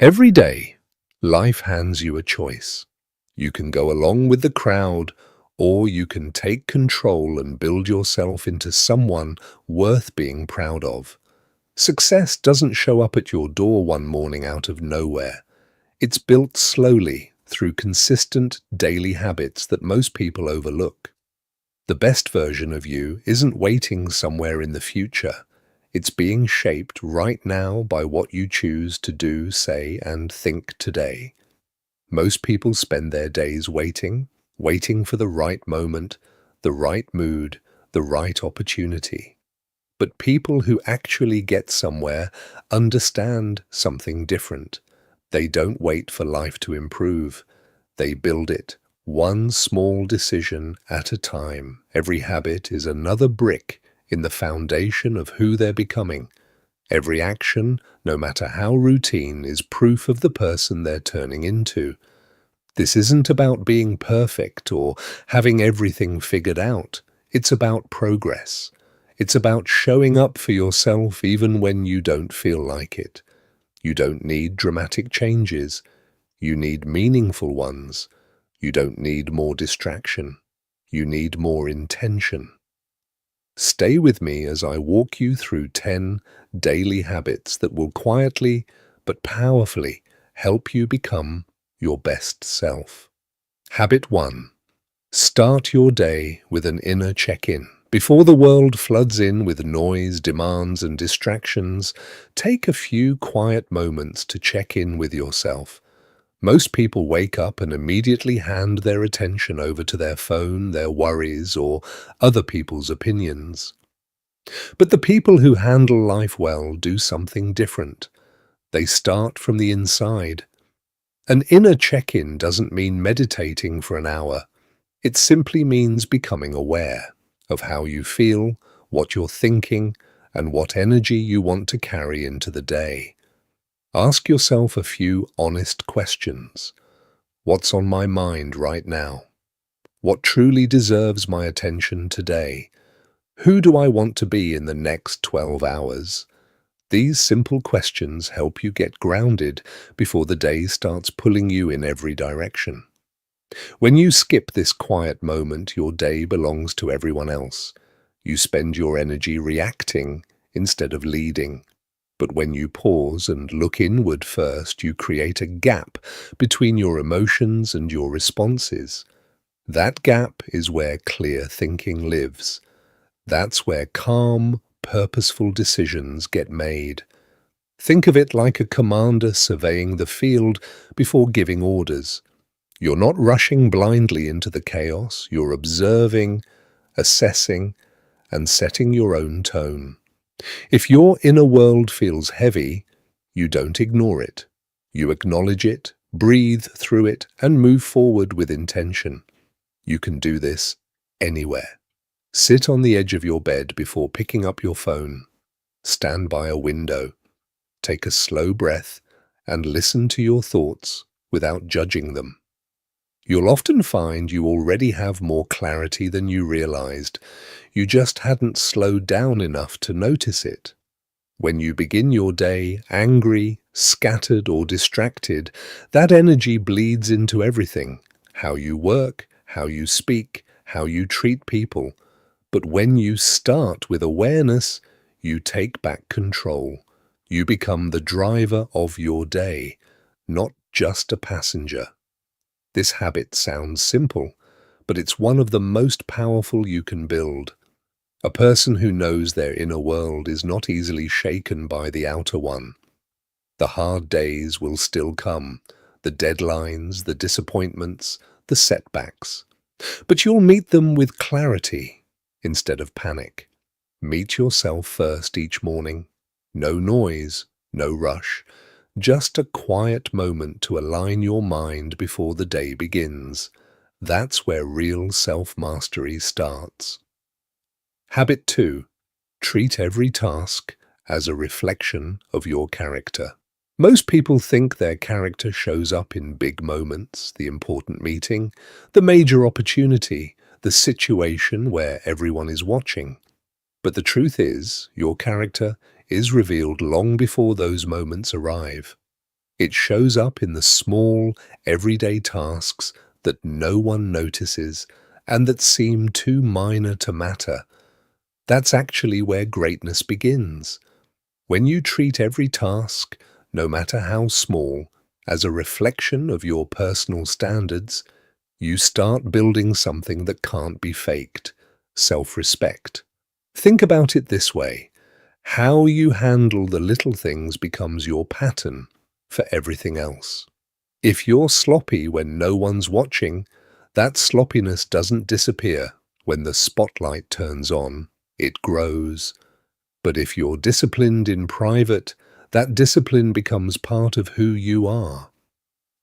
Every day, life hands you a choice. You can go along with the crowd, or you can take control and build yourself into someone worth being proud of. Success doesn't show up at your door one morning out of nowhere. It's built slowly through consistent daily habits that most people overlook. The best version of you isn't waiting somewhere in the future. It's being shaped right now by what you choose to do, say, and think today. Most people spend their days waiting for the right moment, the right mood, the right opportunity. But people who actually get somewhere understand something different. They don't wait for life to improve. They build it, one small decision at a time. Every habit is another brick in the foundation of who they're becoming. Every action, no matter how routine, is proof of the person they're turning into. This isn't about being perfect or having everything figured out. It's about progress. It's about showing up for yourself even when you don't feel like it. You don't need dramatic changes. You need meaningful ones. You don't need more distraction. You need more intention. Stay with me as I walk you through 10 daily habits that will quietly but powerfully help you become your best self. Habit 1. Start your day with an inner check-in. Before the world floods in with noise, demands, and distractions, take a few quiet moments to check in with yourself. Most people wake up and immediately hand their attention over to their phone, their worries, or other people's opinions. But the people who handle life well do something different. They start from the inside. An inner check-in doesn't mean meditating for an hour. It simply means becoming aware of how you feel, what you're thinking, and what energy you want to carry into the day. Ask yourself a few honest questions. What's on my mind right now? What truly deserves my attention today? Who do I want to be in the next 12 hours? These simple questions help you get grounded before the day starts pulling you in every direction. When you skip this quiet moment, your day belongs to everyone else. You spend your energy reacting instead of leading. But when you pause and look inward first, you create a gap between your emotions and your responses. That gap is where clear thinking lives. That's where calm, purposeful decisions get made. Think of it like a commander surveying the field before giving orders. You're not rushing blindly into the chaos. You're observing, assessing, and setting your own tone. If your inner world feels heavy, you don't ignore it. You acknowledge it, breathe through it, and move forward with intention. You can do this anywhere. Sit on the edge of your bed before picking up your phone. Stand by a window. Take a slow breath and listen to your thoughts without judging them. You'll often find you already have more clarity than you realized. You just hadn't slowed down enough to notice it. When you begin your day angry, scattered, or distracted, that energy bleeds into everything: how you work, how you speak, how you treat people. But when you start with awareness, you take back control. You become the driver of your day, not just a passenger. This habit sounds simple, but it's one of the most powerful you can build. A person who knows their inner world is not easily shaken by the outer one. The hard days will still come, the deadlines, the disappointments, the setbacks. But you'll meet them with clarity instead of panic. Meet yourself first each morning. No noise, no rush. Just a quiet moment to align your mind before the day begins. That's where real self-mastery starts. Habit 2. Treat every task as a reflection of your character. Most people think their character shows up in big moments: the important meeting, the major opportunity, the situation where everyone is watching. But the truth is, your character is revealed long before those moments arrive. It shows up in the small, everyday tasks that no one notices and that seem too minor to matter. That's actually where greatness begins. When you treat every task, no matter how small, as a reflection of your personal standards, you start building something that can't be faked: self-respect. Think about it this way: how you handle the little things becomes your pattern for everything else. If you're sloppy when no one's watching, that sloppiness doesn't disappear when the spotlight turns on. It grows. But if you're disciplined in private, that discipline becomes part of who you are.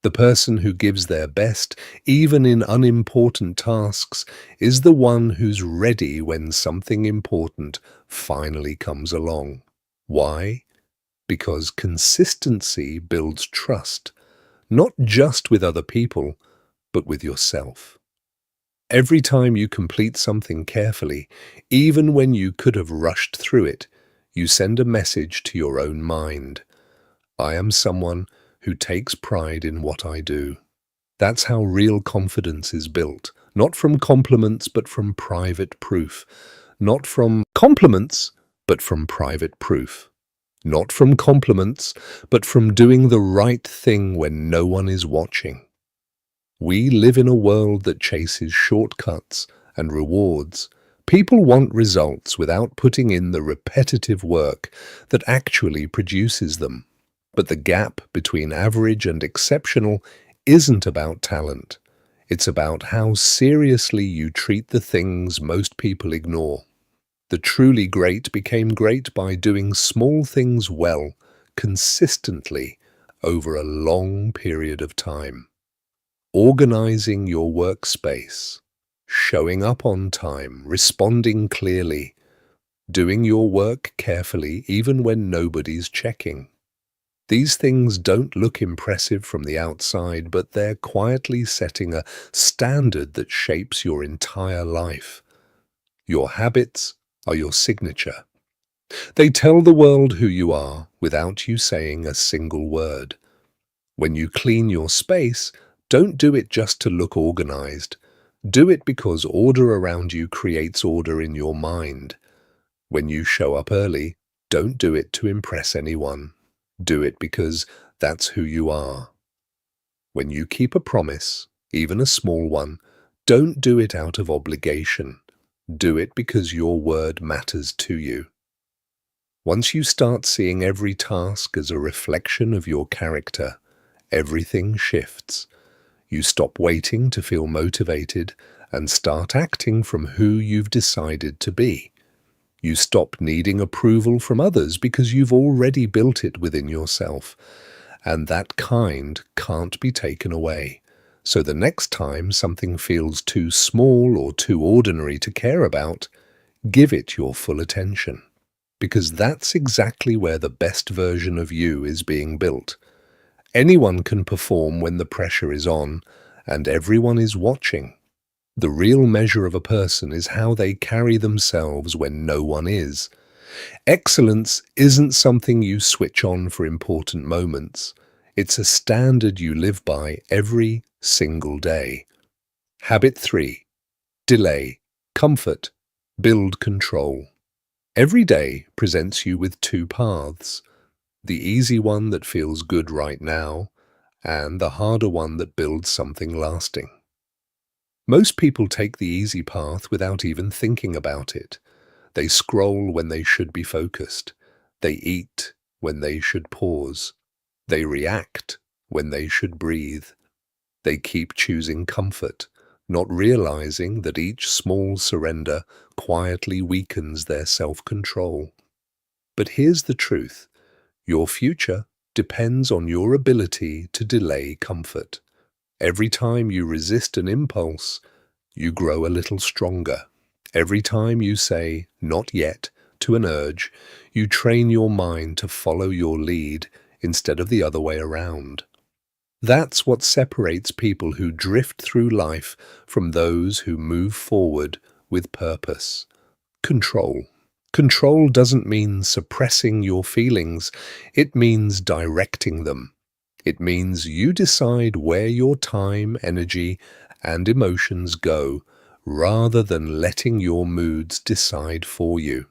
The person who gives their best, even in unimportant tasks, is the one who's ready when something important finally comes along. Why? Because consistency builds trust, not just with other people, but with yourself. Every time you complete something carefully, even when you could have rushed through it, you send a message to your own mind: I am someone who takes pride in what I do. That's how real confidence is built, not from compliments, but from private proof. Not from compliments, but from private proof. Not from compliments, but from doing the right thing when no one is watching. We live in a world that chases shortcuts and rewards. People want results without putting in the repetitive work that actually produces them. But the gap between average and exceptional isn't about talent. It's about how seriously you treat the things most people ignore. The truly great became great by doing small things well, consistently, over a long period of time. Organizing your workspace, showing up on time, responding clearly, doing your work carefully even when nobody's checking. These things don't look impressive from the outside, but they're quietly setting a standard that shapes your entire life. Your habits are your signature. They tell the world who you are without you saying a single word. When you clean your space, don't do it just to look organized. Do it because order around you creates order in your mind. When you show up early, don't do it to impress anyone. Do it because that's who you are. When you keep a promise, even a small one, don't do it out of obligation. Do it because your word matters to you. Once you start seeing every task as a reflection of your character, everything shifts. You stop waiting to feel motivated and start acting from who you've decided to be. You stop needing approval from others because you've already built it within yourself, and that kind can't be taken away. So the next time something feels too small or too ordinary to care about, give it your full attention, because that's exactly where the best version of you is being built. Anyone can perform when the pressure is on, and everyone is watching. The real measure of a person is how they carry themselves when no one is. Excellence isn't something you switch on for important moments. It's a standard you live by every single day. Habit 3. Delay, comfort, build control. Every day presents you with two paths: the easy one that feels good right now, and the harder one that builds something lasting. Most people take the easy path without even thinking about it. They scroll when they should be focused. They eat when they should pause. They react when they should breathe. They keep choosing comfort, not realizing that each small surrender quietly weakens their self-control. But here's the truth: your future depends on your ability to delay comfort. Every time you resist an impulse, you grow a little stronger. Every time you say "not yet" to an urge, you train your mind to follow your lead instead of the other way around. That's what separates people who drift through life from those who move forward with purpose. Control. Control doesn't mean suppressing your feelings, it means directing them. It means you decide where your time, energy, and emotions go rather than letting your moods decide for you.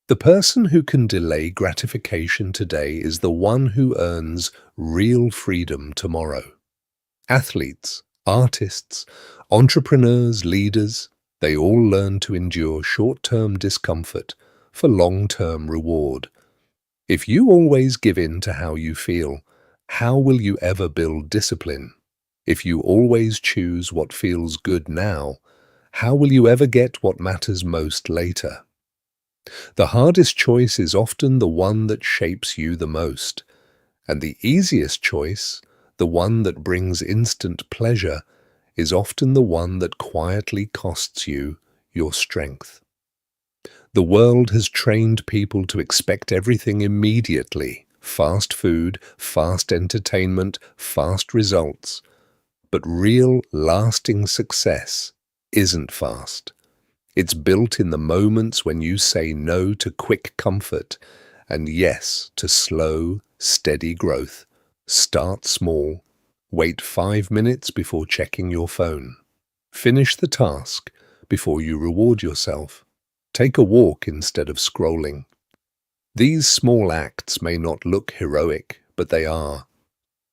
The person who can delay gratification today is the one who earns real freedom tomorrow. Athletes, artists, entrepreneurs, leaders, they all learn to endure short-term discomfort for long-term reward. If you always give in to how you feel, how will you ever build discipline? If you always choose what feels good now, how will you ever get what matters most later? The hardest choice is often the one that shapes you the most, and the easiest choice, the one that brings instant pleasure, is often the one that quietly costs you your strength. The world has trained people to expect everything immediately: fast food, fast entertainment, fast results. But real, lasting success isn't fast. It's built in the moments when you say no to quick comfort and yes to slow, steady growth. Start small. Wait 5 minutes before checking your phone. Finish the task before you reward yourself. Take a walk instead of scrolling. These small acts may not look heroic, but they are.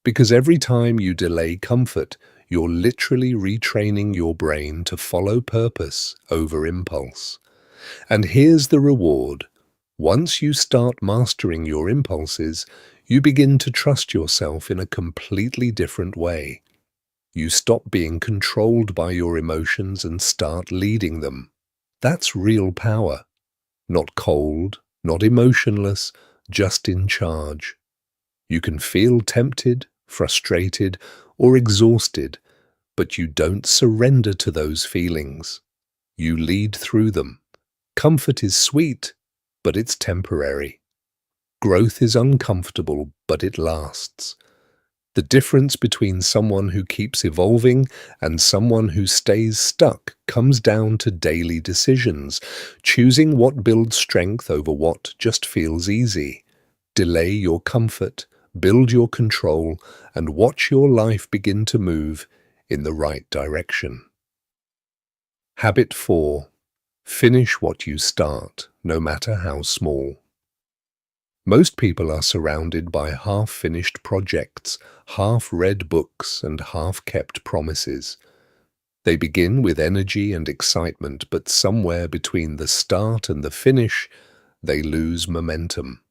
Because every time you delay comfort, you're literally retraining your brain to follow purpose over impulse. And here's the reward. Once you start mastering your impulses, you begin to trust yourself in a completely different way. You stop being controlled by your emotions and start leading them. That's real power. Not cold, not emotionless, just in charge. You can feel tempted, frustrated, or exhausted, but you don't surrender to those feelings. You lead through them. Comfort is sweet, but it's temporary. Growth is uncomfortable, but it lasts. The difference between someone who keeps evolving and someone who stays stuck comes down to daily decisions, choosing what builds strength over what just feels easy. Delay your comfort, build your control, and watch your life begin to move in the right direction. Habit 4. Finish what you start, no matter how small. Most people are surrounded by half-finished projects, half-read books, and half-kept promises. They begin with energy and excitement, but somewhere between the start and the finish, they lose momentum.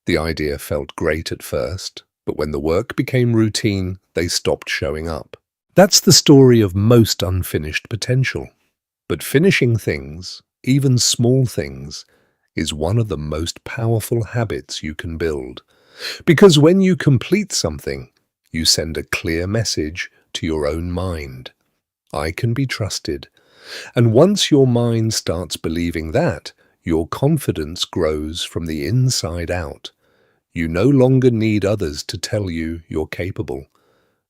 The idea felt great at first, but when the work became routine, they stopped showing up. That's the story of most unfinished potential. But finishing things, even small things, is one of the most powerful habits you can build. Because when you complete something, you send a clear message to your own mind. I can be trusted. And once your mind starts believing that, your confidence grows from the inside out. You no longer need others to tell you you're capable.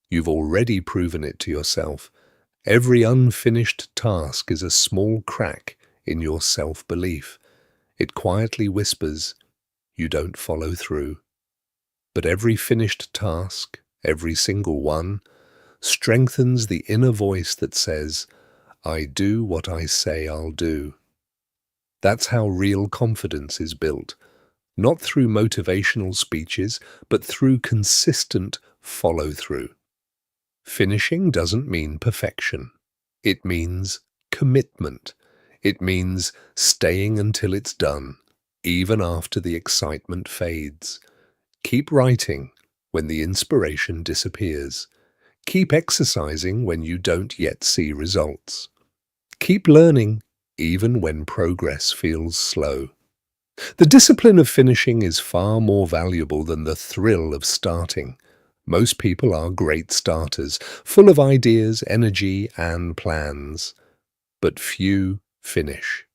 You've already proven it to yourself. Every unfinished task is a small crack in your self-belief. It quietly whispers, you don't follow through. But every finished task, every single one, strengthens the inner voice that says, I do what I say I'll do. That's how real confidence is built, not through motivational speeches, but through consistent follow-through. Finishing doesn't mean perfection. It means commitment. It means staying until it's done, even after the excitement fades. Keep writing when the inspiration disappears. Keep exercising when you don't yet see results. Keep learning even when progress feels slow. The discipline of finishing is far more valuable than the thrill of starting. Most people are great starters, full of ideas, energy, and plans, but few finish.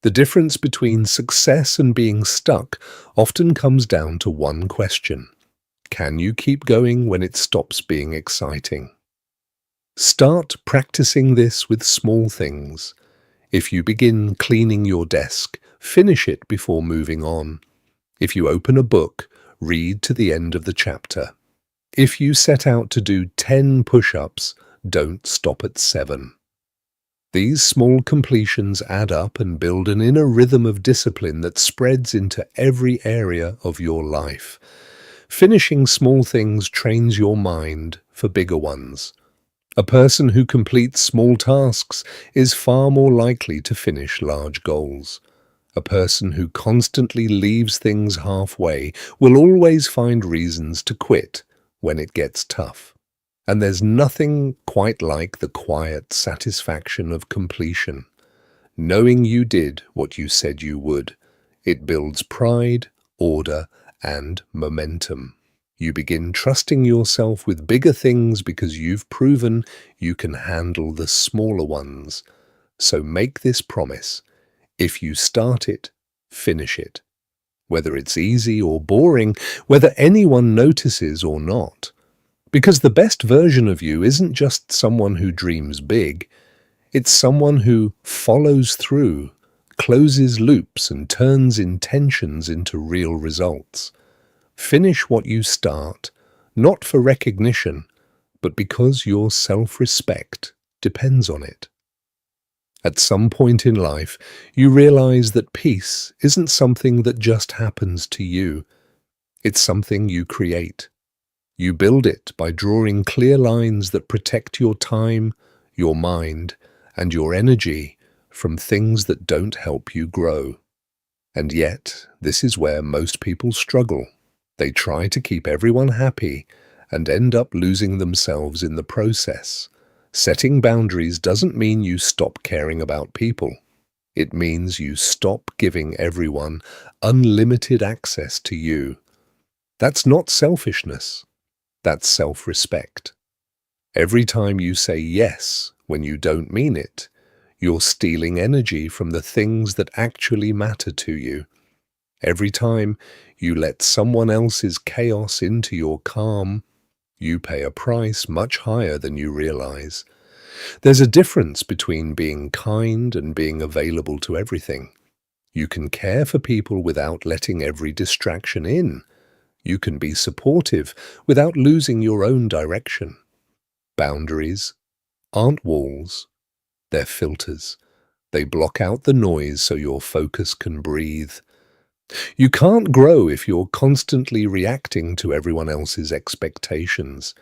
The difference between success and being stuck often comes down to one question. Can you keep going when it stops being exciting? Start practicing this with small things. If you begin cleaning your desk, finish it before moving on. If you open a book, read to the end of the chapter. If you set out to do 10 push-ups, don't stop at 7. These small completions add up and build an inner rhythm of discipline that spreads into every area of your life. Finishing small things trains your mind for bigger ones. A person who completes small tasks is far more likely to finish large goals. A person who constantly leaves things halfway will always find reasons to quit when it gets tough. And there's nothing quite like the quiet satisfaction of completion. Knowing you did what you said you would, it builds pride, order, and momentum. You begin trusting yourself with bigger things because you've proven you can handle the smaller ones. So make this promise. If you start it, finish it. Whether it's easy or boring, whether anyone notices or not. Because the best version of you isn't just someone who dreams big, it's someone who follows through, closes loops and turns intentions into real results. Finish what you start, not for recognition, but because your self-respect depends on it. At some point in life, you realize that peace isn't something that just happens to you. It's something you create. You build it by drawing clear lines that protect your time, your mind, and your energy from things that don't help you grow. And yet, this is where most people struggle. They try to keep everyone happy and end up losing themselves in the process. Setting boundaries doesn't mean you stop caring about people. It means you stop giving everyone unlimited access to you. That's not selfishness. That's self-respect. Every time you say yes when you don't mean it, you're stealing energy from the things that actually matter to you. Every time you let someone else's chaos into your calm, you pay a price much higher than you realize. There's a difference between being kind and being available to everything. You can care for people without letting every distraction in. You can be supportive without losing your own direction. Boundaries aren't walls, they're filters. They block out the noise so your focus can breathe. You can't grow if you're constantly reacting to everyone else's expectations.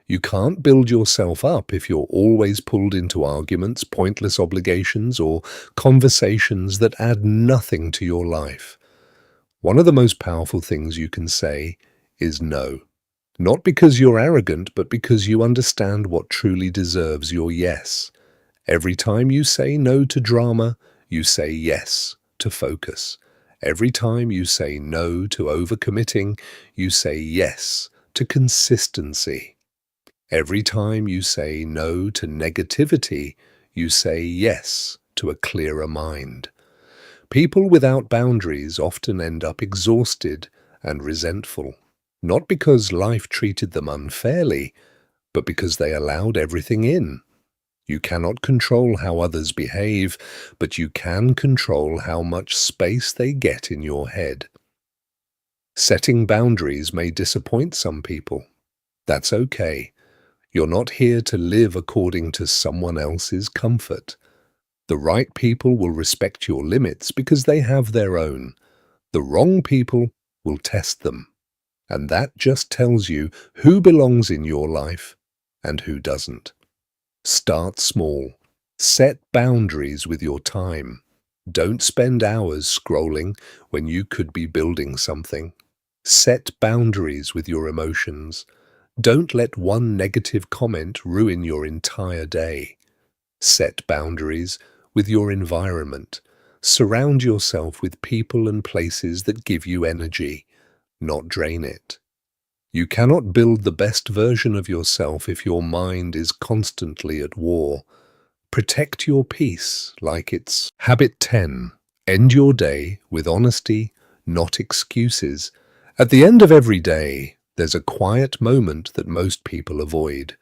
You can't build yourself up if you're always pulled into arguments, pointless obligations, or conversations that add nothing to your life. One of the most powerful things you can say is no. Not because you're arrogant, but because you understand what truly deserves your yes. Every time you say no to drama, you say yes to focus. Every time you say no to overcommitting, you say yes to consistency. Every time you say no to negativity, you say yes to a clearer mind. People without boundaries often end up exhausted and resentful, not because life treated them unfairly, but because they allowed everything in. You cannot control how others behave, but you can control how much space they get in your head. Setting boundaries may disappoint some people. That's okay. You're not here to live according to someone else's comfort. The right people will respect your limits because they have their own. The wrong people will test them. And that just tells you who belongs in your life and who doesn't. Start small. Set boundaries with your time. Don't spend hours scrolling when you could be building something. Set boundaries with your emotions. Don't let one negative comment ruin your entire day. Set boundaries with your environment. Surround yourself with people and places that give you energy, not drain it. You cannot build the best version of yourself if your mind is constantly at war. Protect your peace like it's Habit 10. End your day with honesty, not excuses. At the end of every day, there's a quiet moment that most people avoid.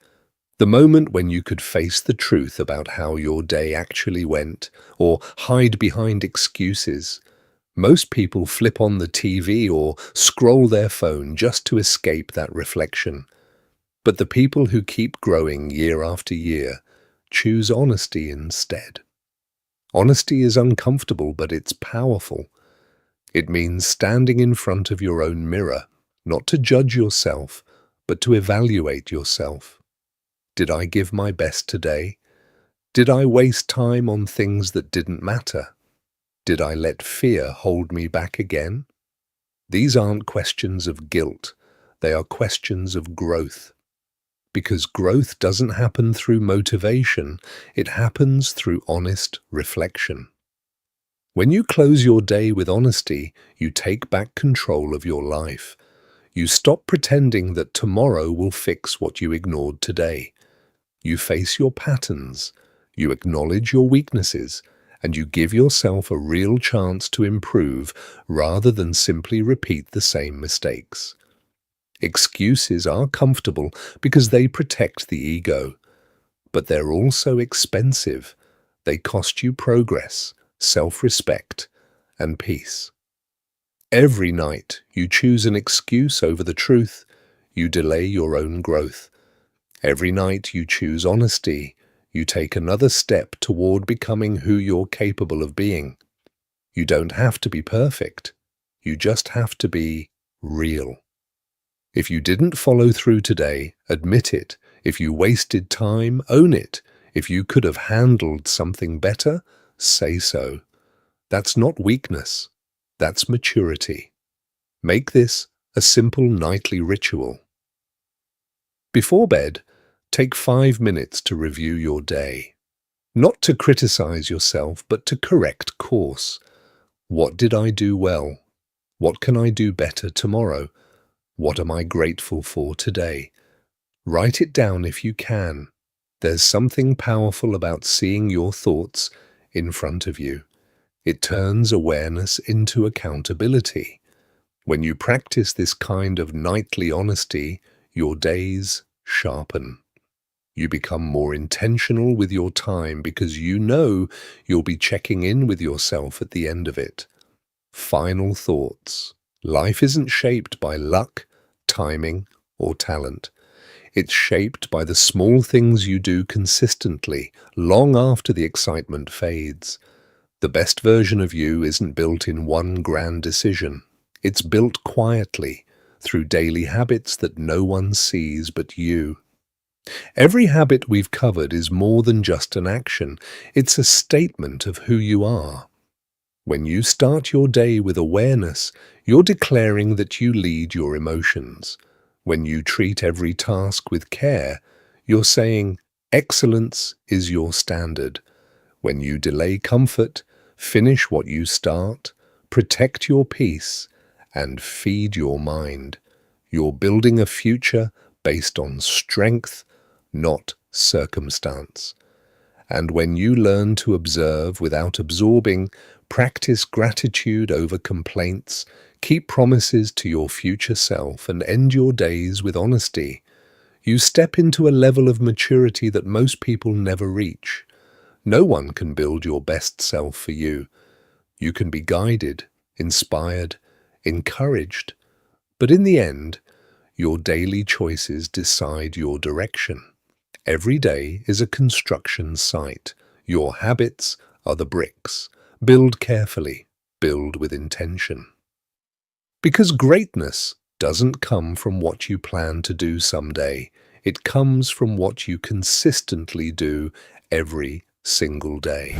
The moment when you could face the truth about how your day actually went, or hide behind excuses. Most people flip on the TV or scroll their phone just to escape that reflection. But the people who keep growing year after year choose honesty instead. Honesty is uncomfortable, but it's powerful. It means standing in front of your own mirror, not to judge yourself, but to evaluate yourself. Did I give my best today? Did I waste time on things that didn't matter? Did I let fear hold me back again? These aren't questions of guilt. They are questions of growth. Because growth doesn't happen through motivation, it happens through honest reflection. When you close your day with honesty, you take back control of your life. You stop pretending that tomorrow will fix what you ignored today. You face your patterns, you acknowledge your weaknesses, and you give yourself a real chance to improve rather than simply repeat the same mistakes. Excuses are comfortable because they protect the ego, but they're also expensive. They cost you progress, self-respect, and peace. Every night you choose an excuse over the truth, you delay your own growth. Every night you choose honesty, you take another step toward becoming who you're capable of being. You don't have to be perfect. You just have to be real. If you didn't follow through today, admit it. If you wasted time, own it. If you could have handled something better, say so. That's not weakness. That's maturity. Make this a simple nightly ritual. Before bed, take 5 minutes to review your day. Not to criticize yourself, but to correct course. What did I do well? What can I do better tomorrow? What am I grateful for today? Write it down if you can. There's something powerful about seeing your thoughts in front of you. It turns awareness into accountability. When you practice this kind of nightly honesty, your days sharpen. You become more intentional with your time because you know you'll be checking in with yourself at the end of it. Final thoughts. Life isn't shaped by luck, timing, or talent. It's shaped by the small things you do consistently, long after the excitement fades. The best version of you isn't built in one grand decision. It's built quietly, through daily habits that no one sees but you. Every habit we've covered is more than just an action. It's a statement of who you are. When you start your day with awareness, you're declaring that you lead your emotions. When you treat every task with care, you're saying, excellence is your standard. When you delay comfort, finish what you start, protect your peace, and feed your mind. You're building a future based on strength, not circumstance. And when you learn to observe without absorbing, practice gratitude over complaints, keep promises to your future self, and end your days with honesty, you step into a level of maturity that most people never reach. No one can build your best self for you. You can be guided, inspired, encouraged, but in the end, your daily choices decide your direction. Every day is a construction site. Your habits are the bricks. Build carefully. Build with intention. Because greatness doesn't come from what you plan to do someday. It comes from what you consistently do every single day.